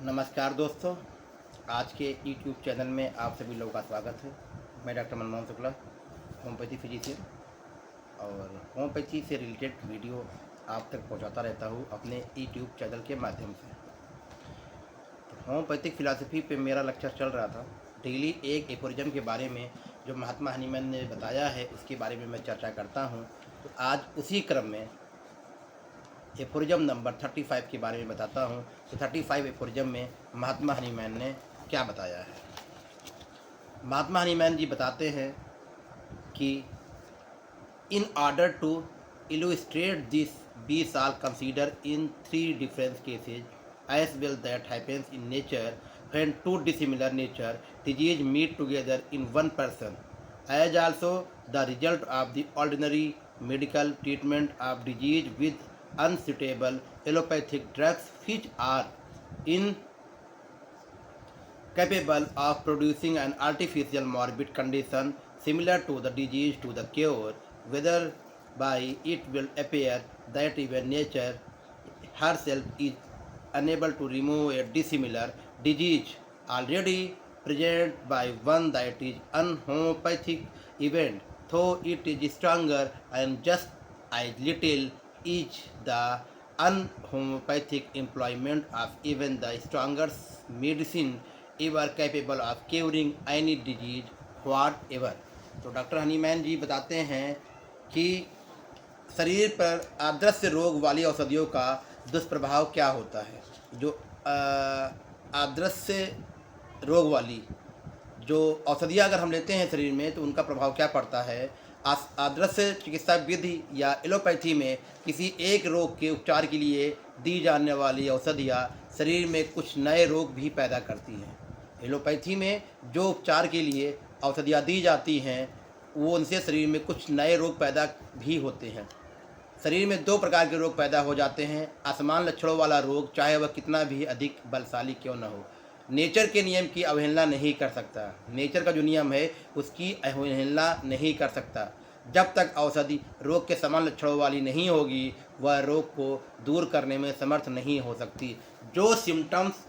नमस्कार दोस्तों, आज के यूट्यूब चैनल में आप सभी लोगों का स्वागत है। मैं doctor Manmohan Shukla, homeopathy physician और होम्योपैथी से रिलेटेड वीडियो आप तक पहुंचाता रहता हूं अपने यूट्यूब चैनल के माध्यम से। तो होम्योपैथिक फ़िलासफ़ी पे मेरा लेक्चर चल रहा था। डेली एक एफोरिज्म के बारे में जो महात्मा हनीमैन ने बताया है उसके बारे में मैं चर्चा करता हूँ। तो आज उसी क्रम में एफोरिज्म नंबर 35 के बारे में बताता हूँ। तो 35 एफोरिज्म में महात्मा हनीमैन ने क्या बताया है। महात्मा हनीमैन जी बताते हैं कि in order to illustrate this we shall consider in 3 different cases as well that happens in nature when two dissimilar nature disease meet together in one person, as also the result of the ordinary medical treatment of disease with unsuitable allopathic drugs which are incapable of producing an artificial morbid condition similar to the disease to the cure, whether by it will appear that even nature herself is unable to remove a dissimilar disease already present by one that is unhomeopathic event, though it is stronger and just as little is the unhomeopathic employment of even the strongest medicine ever capable of curing any disease whatever। तो doctor Hahnemann जी बताते हैं कि शरीर पर अदृश्य रोग वाली औषधियों का दुष्प्रभाव क्या होता है। जो अदृश्य रोग वाली जो औषधियाँ अगर हम लेते हैं शरीर में तो उनका प्रभाव क्या पड़ता है। अदृश्य चिकित्सा विधि या एलोपैथी में किसी एक रोग के उपचार के लिए दी जाने वाली औषधियाँ शरीर में कुछ नए रोग भी पैदा करती हैं। एलोपैथी में जो उपचार के लिए औषधियाँ दी जाती हैं वो उनसे शरीर में कुछ नए रोग पैदा भी होते हैं। शरीर में 2 प्रकार के रोग पैदा हो जाते हैं। असमान लक्षणों वाला रोग चाहे वह कितना भी अधिक बलशाली क्यों न हो, नेचर के नियम की अवहेलना नहीं कर सकता। नेचर का जो नियम है उसकी अवहेलना नहीं कर सकता। जब तक औषधि रोग के समान लक्षणों वाली नहीं होगी वह रोग को दूर करने में समर्थ नहीं हो सकती। जो सिम्टम्स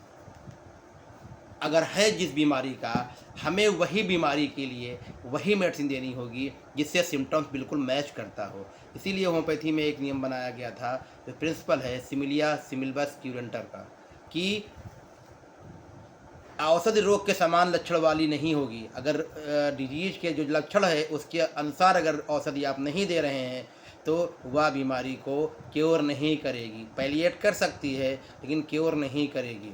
अगर है जिस बीमारी का, हमें वही बीमारी के लिए वही मेडिसिन देनी होगी जिससे सिम्टम्स बिल्कुल मैच करता हो। इसीलिए होम्योपैथी में एक नियम बनाया गया था, जो प्रिंसिपल है सिमिलिया सिमिलबस क्यूरेंटर का, कि औषधि रोग के समान लक्षण वाली नहीं होगी। अगर डिजीज के जो लक्षण है उसके अनुसार अगर औषधि आप नहीं दे रहे हैं तो वह बीमारी को क्योर नहीं करेगी। पैलिएट कर सकती है लेकिन क्योर नहीं करेगी।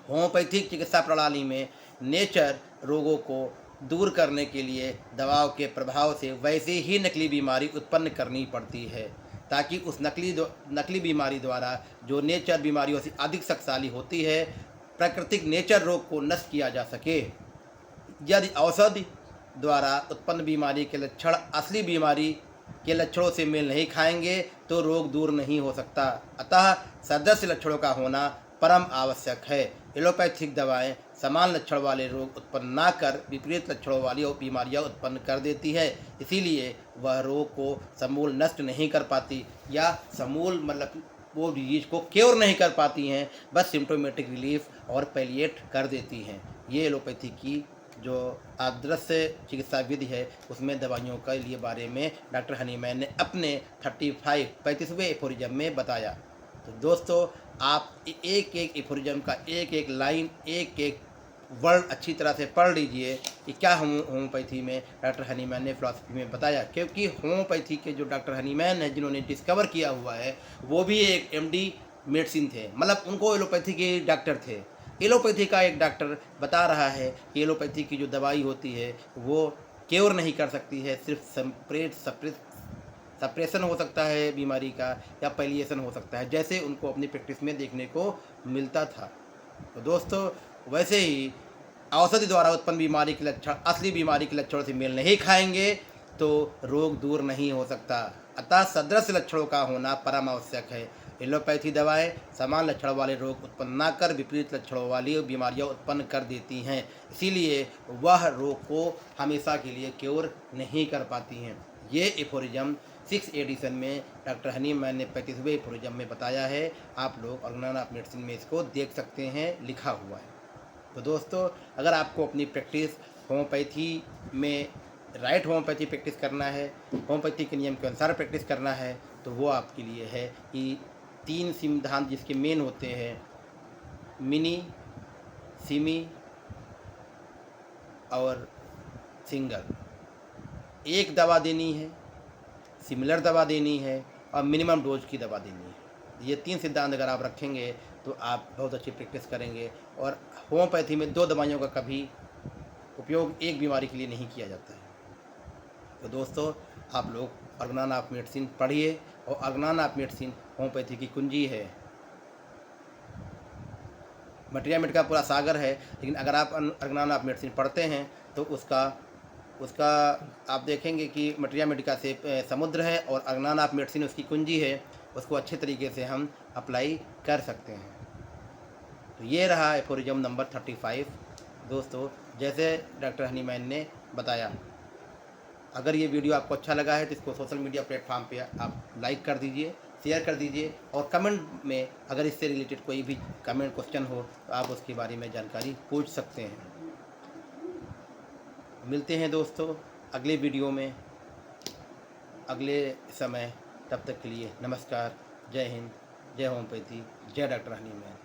होम्योपैथिक चिकित्सा प्रणाली में नेचर रोगों को दूर करने के लिए दवाओं के प्रभाव से वैसे ही नकली बीमारी उत्पन्न करनी पड़ती है, ताकि उस नकली बीमारी द्वारा जो नेचर बीमारियों से अधिक शक्तिशाली होती है, प्राकृतिक नेचर रोग को नष्ट किया जा सके। यदि औषधि द्वारा उत्पन्न बीमारी के लक्षण असली बीमारी के लक्षणों से मेल नहीं खाएंगे तो रोग दूर नहीं हो सकता। अतः सदृश लक्षणों का होना परम आवश्यक है। एलोपैथिक दवाएं समान लक्षण वाले रोग उत्पन्न ना कर विपरीत लक्षणों वाली बीमारियां उत्पन्न कर देती है। इसीलिए वह रोग को समूल नष्ट नहीं कर पाती या समूल मतलब वो डिजीज को क्योर नहीं कर पाती हैं, बस सिम्टोमेटिक रिलीफ और पैलिएट कर देती हैं। ये एलोपैथी की जो अदृश्य चिकित्सा विधि है उसमें दवाइयों के लिए बारे में डॉक्टर हनीमैन ने अपने 35वें एफोरिज्म में बताया। तो दोस्तों, आप एक एक एफोरिज्म का एक एक लाइन एक एक वर्ड अच्छी तरह से पढ़ लीजिए कि क्या होम्योपैथी में डॉक्टर हनीमैन ने फिलॉसफी में बताया। क्योंकि होम्योपैथी के जो डॉक्टर हनीमैन है जिन्होंने डिस्कवर किया हुआ है वो भी एक एमडी मेडिसिन थे, मतलब उनको एलोपैथी के डॉक्टर थे। एलोपैथी का एक डॉक्टर बता रहा है कि एलोपैथी की जो दवाई होती है वो क्योर नहीं कर सकती है, सिर्फ सप्रेशन हो सकता है बीमारी का या पैलिएशन हो सकता है, जैसे उनको अपनी प्रैक्टिस में देखने को मिलता था। तो दोस्तों, वैसे ही औषधि द्वारा उत्पन्न बीमारी के लक्षण असली बीमारी के लक्षणों से मेल नहीं खाएंगे तो रोग दूर नहीं हो सकता। अतः सदृश लक्षणों का होना परम आवश्यक है। एलोपैथी दवाएं समान लक्षण वाले रोग उत्पन्न न कर विपरीत लक्षणों वाली बीमारियां उत्पन्न कर देती हैं। इसीलिए वह रोग को हमेशा के लिए क्योर नहीं कर पाती हैं। ये एफोरिज्म 6 एडिशन में डॉक्टर हनीम मैन ने 35वें एफोरिज्म में बताया है। आप लोग ऑर्गेनाइजेशन ऑफ मेडिसिन में इसको देख सकते हैं, लिखा हुआ है। तो दोस्तों, अगर आपको अपनी प्रैक्टिस होम्योपैथी में राइट होम्योपैथी प्रैक्टिस करना है, होम्योपैथी के नियम के अनुसार प्रैक्टिस करना है, तो वो आपके लिए है कि 3 सिद्धांत जिसके मेन होते हैं, मिनी, सिमी और सिंगल। एक दवा देनी है, सिमिलर दवा देनी है और मिनिमम डोज की दवा देनी है। ये 3 सिद्धांत अगर आप रखेंगे तो आप बहुत अच्छी प्रैक्टिस करेंगे। और होम्योपैथी में 2 दवाइयों का कभी उपयोग एक बीमारी के लिए नहीं किया जाता है। तो दोस्तों, आप लोग ऑर्गेनाइजेशन ऑफ मेडिसिन पढ़िए, और ऑर्गेनाइजेशन ऑफ मेडिसिन होम्योपैथी की कुंजी है। मटेरिया मेडिका पूरा सागर है, लेकिन अगर आप ऑर्गेनाइजेशन ऑफ मेडिसिन पढ़ते हैं तो उसका आप देखेंगे कि मटेरिया मेडिका से समुद्र है और ऑर्गेनाइजेशन ऑफ मेडिसिन उसकी कुंजी है। उसको अच्छे तरीके से हम अप्लाई कर सकते हैं। तो ये रहा एफोरिज्म नंबर 35। दोस्तों, जैसे डॉक्टर हनी मैन ने बताया, अगर ये वीडियो आपको अच्छा लगा है तो इसको सोशल मीडिया प्लेटफॉर्म पे आप लाइक कर दीजिए, शेयर कर दीजिए, और कमेंट में अगर इससे रिलेटेड कोई भी कमेंट क्वेश्चन हो तो आप उसके बारे में जानकारी पूछ सकते हैं। मिलते हैं दोस्तों अगले वीडियो में, अगले समय। तब तक के लिए नमस्कार, जय हिंद, जय होम्योपैथी, जय डॉक्टर हनी मैन।